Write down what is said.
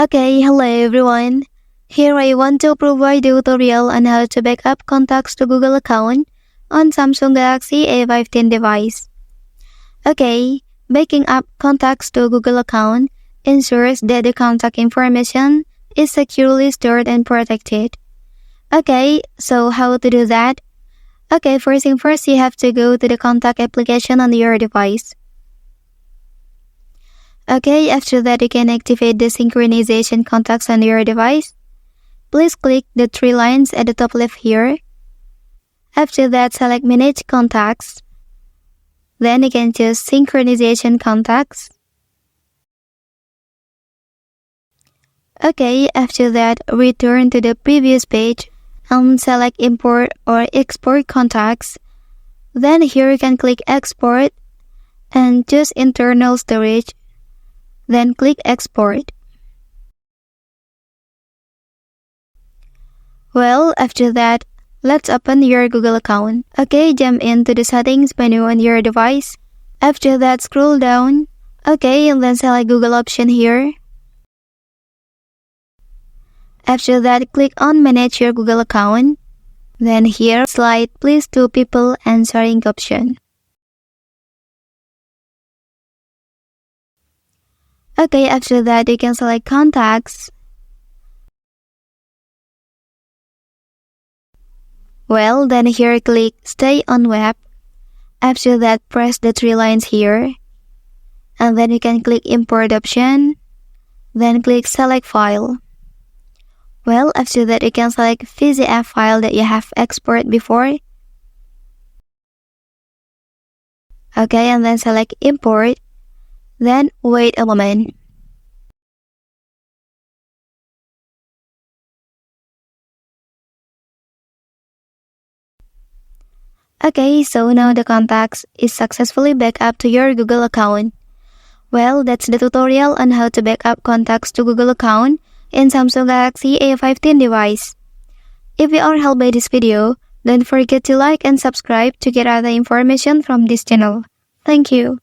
Okay, hello everyone. Here I want to provide a tutorial on how to back up contacts to Google account on Samsung Galaxy A15 device. Okay, backing up contacts to Google account ensures that the contact information is securely stored and protected. Okay, so how to do that? Okay, first thing first, you have to go to the contact application on your device. Okay, after that you can activate the synchronization contacts on your device. Please click the three lines at the top left here. After that, select Manage Contacts. Then you can choose Synchronization Contacts. Okay, after that, return to the previous page and select Import or Export Contacts. Then here you can click Export and choose Internal Storage. Then click Export. Well, after that, let's open your Google account. Okay, jump into the settings menu on your device. After that, scroll down. Okay, and then select Google option here. After that, click on Manage your Google account. Then here, slide Please to People and Sharing option. Okay, after that, you can select Contacts. Well, then here click Stay on Web. After that, press the three lines here. And then you can click Import option. Then click Select File. Well, after that, you can select PDF file that you have exported before. Okay, and then select Import. Then wait a moment. Okay, so now the contacts is successfully backed up to your Google account. Well, that's the tutorial on how to back up contacts to Google account in Samsung Galaxy A15 device. If you are helped by this video, don't forget to like and subscribe to get other information from this channel. Thank you.